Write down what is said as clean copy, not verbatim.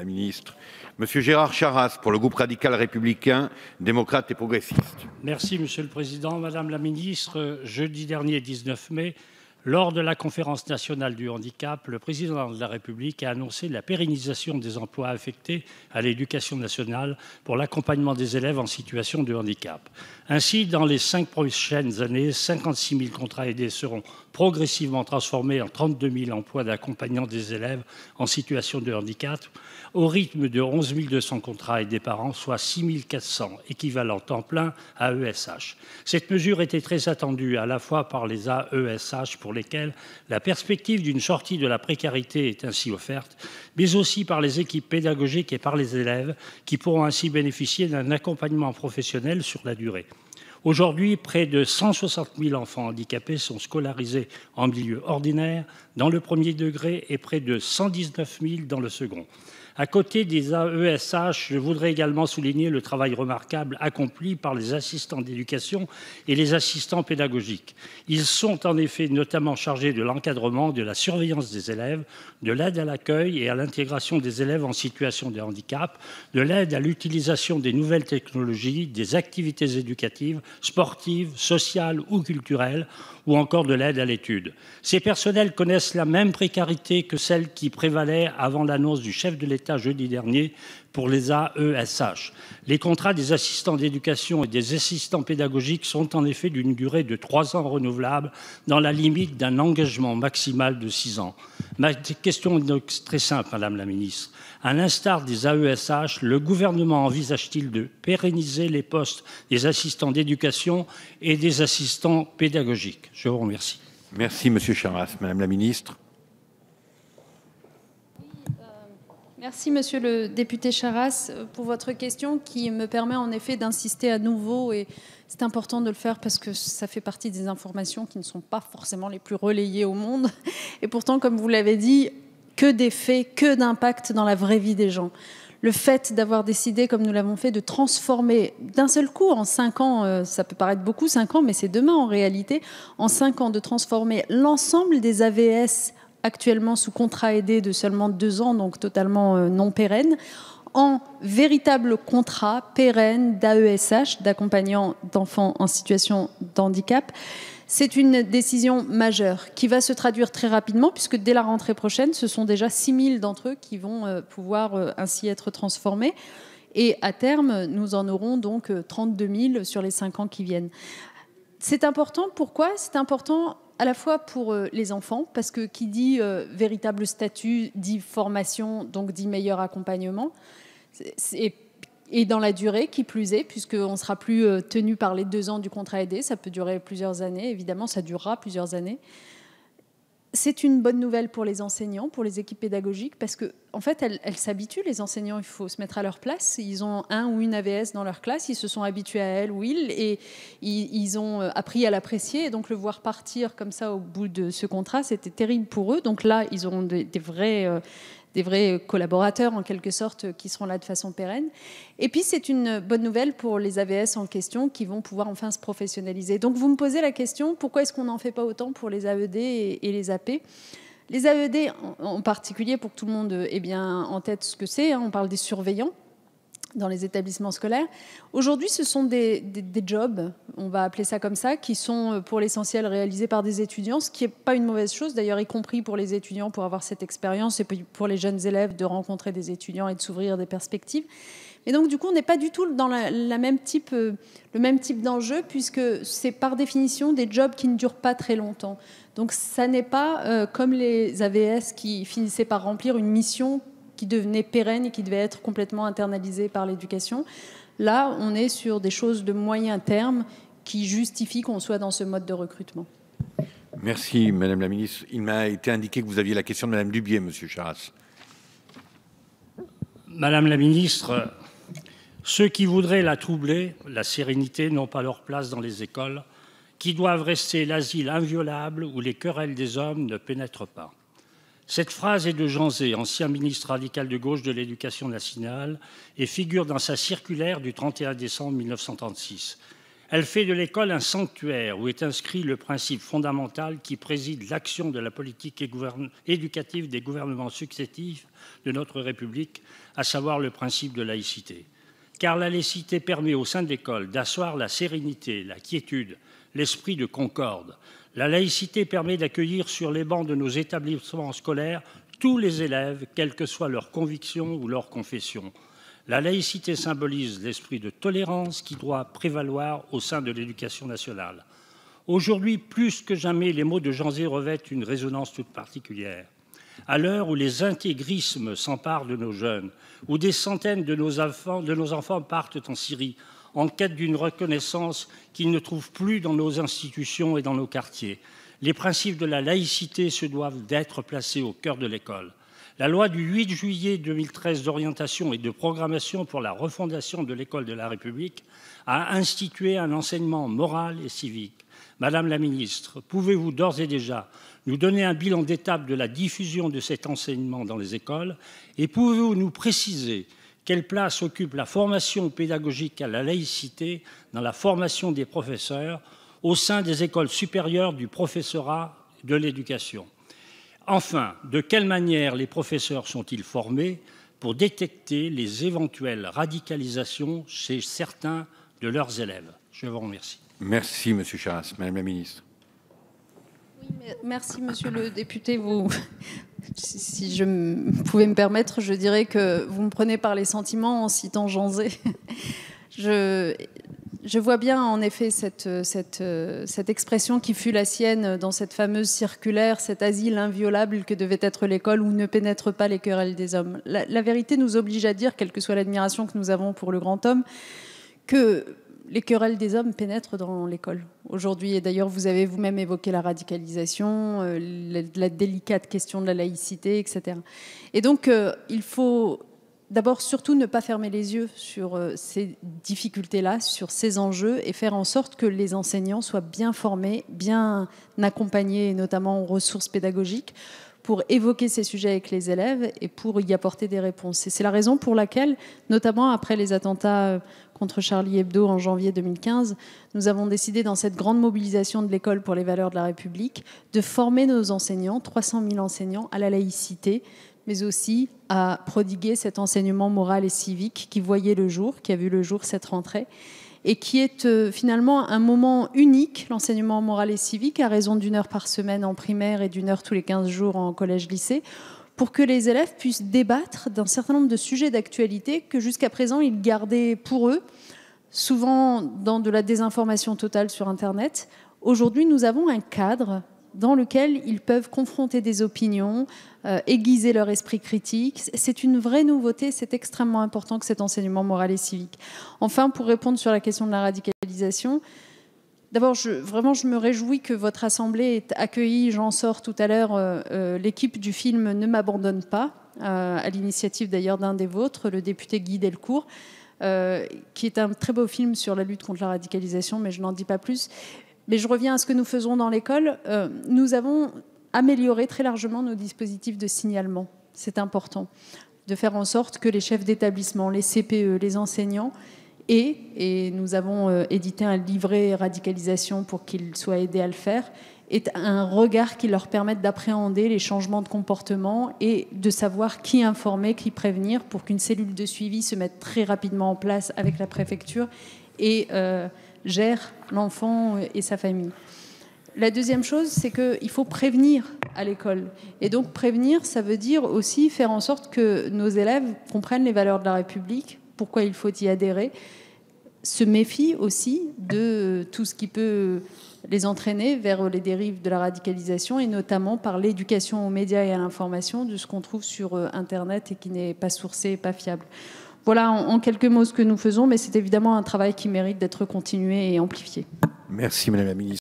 Ministre. Monsieur Gérard Charras, pour le groupe radical républicain, démocrate et progressiste. Merci, Monsieur le Président. Madame la Ministre, jeudi dernier, 19 mai, lors de la conférence nationale du handicap, le Président de la République a annoncé la pérennisation des emplois affectés à l'éducation nationale pour l'accompagnement des élèves en situation de handicap. Ainsi, dans les 5 prochaines années, 56 000 contrats aidés seront progressivement transformés en 32 000 emplois d'accompagnant des élèves en situation de handicap, au rythme de 11 200 contrats aidés par an, soit 6 400 équivalents temps plein AESH. Cette mesure était très attendue à la fois par les AESH pour lesquels la perspective d'une sortie de la précarité est ainsi offerte, mais aussi par les équipes pédagogiques et par les élèves qui pourront ainsi bénéficier d'un accompagnement professionnel sur la durée. Aujourd'hui, près de 160 000 enfants handicapés sont scolarisés en milieu ordinaire dans le premier degré et près de 119 000 dans le second. À côté des AESH, je voudrais également souligner le travail remarquable accompli par les assistants d'éducation et les assistants pédagogiques. Ils sont en effet notamment chargés de l'encadrement, de la surveillance des élèves, de l'aide à l'accueil et à l'intégration des élèves en situation de handicap, de l'aide à l'utilisation des nouvelles technologies, des activités éducatives, sportives, sociales ou culturelles, ou encore de l'aide à l'étude. Ces personnels connaissent la même précarité que celle qui prévalait avant l'annonce du chef de l'État jeudi dernier pour les AESH. Les contrats des assistants d'éducation et des assistants pédagogiques sont en effet d'une durée de 3 ans renouvelable dans la limite d'un engagement maximal de 6 ans. Ma question est donc très simple, Madame la Ministre. À l'instar des AESH, le gouvernement envisage-t-il de pérenniser les postes des assistants d'éducation et des assistants pédagogiques? Je vous remercie. Merci, Monsieur Charras. Madame la Ministre. Merci, Monsieur le député Charras, pour votre question qui me permet en effet d'insister à nouveau, et c'est important de le faire parce que ça fait partie des informations qui ne sont pas forcément les plus relayées au monde. Et pourtant, comme vous l'avez dit, que d'effets, que d'impact dans la vraie vie des gens. Le fait d'avoir décidé, comme nous l'avons fait, de transformer d'un seul coup, en 5 ans, ça peut paraître beaucoup, 5 ans, mais c'est demain en réalité, en 5 ans, de transformer l'ensemble des AVS actuellement sous contrat aidé de seulement 2 ans, donc totalement non pérenne, en véritable contrat pérenne d'AESH, d'accompagnants d'enfants en situation de handicap. C'est une décision majeure qui va se traduire très rapidement puisque dès la rentrée prochaine, ce sont déjà 6 000 d'entre eux qui vont pouvoir ainsi être transformés. Et à terme, nous en aurons donc 32 000 sur les 5 ans qui viennent. C'est important. Pourquoi ? C'est important à la fois pour les enfants, parce que qui dit véritable statut dit formation, donc dit meilleur accompagnement. Et dans la durée, qui plus est, puisqu'on ne sera plus tenu par les 2 ans du contrat aidé, ça peut durer plusieurs années, évidemment, ça durera plusieurs années. C'est une bonne nouvelle pour les enseignants, pour les équipes pédagogiques, parce qu'en fait, elles s'habituent, les enseignants, il faut se mettre à leur place. Ils ont un ou une AVS dans leur classe, ils se sont habitués à elle ou il, et ils ont appris à l'apprécier. Et donc, le voir partir comme ça au bout de ce contrat, c'était terrible pour eux. Donc là, ils auront des vrais collaborateurs, en quelque sorte, qui seront là de façon pérenne. Et puis, c'est une bonne nouvelle pour les AVS en question qui vont pouvoir enfin se professionnaliser. Donc, vous me posez la question, pourquoi est-ce qu'on n'en fait pas autant pour les AED et les AP ? Les AED, en particulier, pour que tout le monde ait bien en tête ce que c'est, on parle des surveillants dans les établissements scolaires. Aujourd'hui, ce sont des jobs, on va appeler ça comme ça, qui sont pour l'essentiel réalisés par des étudiants, ce qui n'est pas une mauvaise chose, d'ailleurs, y compris pour les étudiants, pour avoir cette expérience, et pour les jeunes élèves de rencontrer des étudiants et de s'ouvrir des perspectives. Et donc, du coup, on n'est pas du tout dans le même type d'enjeu, puisque c'est par définition des jobs qui ne durent pas très longtemps. Donc, ça n'est pas comme les AVS qui finissaient par remplir une mission qui devenait pérenne et qui devait être complètement internalisée par l'éducation. Là, on est sur des choses de moyen terme qui justifient qu'on soit dans ce mode de recrutement. Merci, Madame la Ministre. Il m'a été indiqué que vous aviez la question de Madame Dubié, Monsieur Charras. Madame la Ministre, ceux qui voudraient la troubler, la sérénité, n'ont pas leur place dans les écoles, qui doivent rester l'asile inviolable où les querelles des hommes ne pénètrent pas. Cette phrase est de Jean Zay, ancien ministre radical de gauche de l'Éducation nationale, et figure dans sa circulaire du 31 décembre 1936. Elle fait de l'école un sanctuaire où est inscrit le principe fondamental qui préside l'action de la politique éducative des gouvernements successifs de notre République, à savoir le principe de laïcité. Car la laïcité permet au sein de l'école d'asseoir la sérénité, la quiétude, l'esprit de concorde. La laïcité permet d'accueillir sur les bancs de nos établissements scolaires tous les élèves, quelles que soient leurs convictions ou leur confession. La laïcité symbolise l'esprit de tolérance qui doit prévaloir au sein de l'éducation nationale. Aujourd'hui, plus que jamais, les mots de Jean Zé revêtent une résonance toute particulière. À l'heure où les intégrismes s'emparent de nos jeunes, où des centaines de nos enfants partent en Syrie en quête d'une reconnaissance qu'ils ne trouvent plus dans nos institutions et dans nos quartiers, les principes de la laïcité se doivent d'être placés au cœur de l'école. La loi du 8 juillet 2013 d'orientation et de programmation pour la refondation de l'école de la République a institué un enseignement moral et civique. Madame la ministre, pouvez-vous d'ores et déjà nous donner un bilan d'étape de la diffusion de cet enseignement dans les écoles et pouvez-vous nous préciser quelle place occupe la formation pédagogique à la laïcité dans la formation des professeurs au sein des écoles supérieures du professorat de l'éducation? Enfin, de quelle manière les professeurs sont-ils formés pour détecter les éventuelles radicalisations chez certains de leurs élèves? Je vous remercie. Merci, Monsieur Charras. Madame la ministre. Oui, merci, Monsieur le député. Si je pouvais me permettre, je dirais que vous me prenez par les sentiments en citant Jean Zé. Je vois bien en effet cette expression qui fut la sienne dans cette fameuse circulaire, cet asile inviolable que devait être l'école où ne pénètrent pas les querelles des hommes. La vérité nous oblige à dire, quelle que soit l'admiration que nous avons pour le grand homme, que les querelles des hommes pénètrent dans l'école aujourd'hui. Et d'ailleurs, vous avez vous-même évoqué la radicalisation, la délicate question de la laïcité, etc. Et donc, il faut d'abord surtout ne pas fermer les yeux sur ces difficultés-là, sur ces enjeux, et faire en sorte que les enseignants soient bien formés, bien accompagnés, notamment en ressources pédagogiques, pour évoquer ces sujets avec les élèves et pour y apporter des réponses. Et c'est la raison pour laquelle, notamment après les attentats contre Charlie Hebdo en janvier 2015, nous avons décidé, dans cette grande mobilisation de l'école pour les valeurs de la République, de former nos enseignants, 300 000 enseignants, à la laïcité, mais aussi à prodiguer cet enseignement moral et civique qui voyait le jour, qui a vu le jour cette rentrée, et qui est finalement un moment unique, l'enseignement moral et civique, à raison d'1 heure par semaine en primaire et d'1 heure tous les 15 jours en collège-lycée, pour que les élèves puissent débattre d'un certain nombre de sujets d'actualité que jusqu'à présent ils gardaient pour eux, souvent dans de la désinformation totale sur Internet. Aujourd'hui, nous avons un cadre dans lequel ils peuvent confronter des opinions, aiguiser leur esprit critique. C'est une vraie nouveauté, c'est extrêmement important que cet enseignement moral et civique. Enfin, pour répondre sur la question de la radicalisation, d'abord, je me réjouis que votre Assemblée ait accueilli, j'en sors tout à l'heure, l'équipe du film Ne m'abandonne pas, à l'initiative d'ailleurs d'un des vôtres, le député Guy Delcourt, qui est un très beau film sur la lutte contre la radicalisation, mais je n'en dis pas plus. Mais je reviens à ce que nous faisons dans l'école. Nous avons amélioré très largement nos dispositifs de signalement. C'est important de faire en sorte que les chefs d'établissement, les CPE, les enseignants et nous avons édité un livret radicalisation pour qu'ils soient aidés à le faire, aient un regard qui leur permette d'appréhender les changements de comportement et de savoir qui informer, qui prévenir pour qu'une cellule de suivi se mette très rapidement en place avec la préfecture et gère l'enfant et sa famille. La deuxième chose, c'est qu'il faut prévenir à l'école. Et donc prévenir, ça veut dire aussi faire en sorte que nos élèves comprennent les valeurs de la République, pourquoi il faut y adhérer, se méfient aussi de tout ce qui peut les entraîner vers les dérives de la radicalisation, et notamment par l'éducation aux médias et à l'information de ce qu'on trouve sur Internet et qui n'est pas sourcé, pas fiable. Voilà en quelques mots ce que nous faisons, mais c'est évidemment un travail qui mérite d'être continué et amplifié. Merci Madame la Ministre.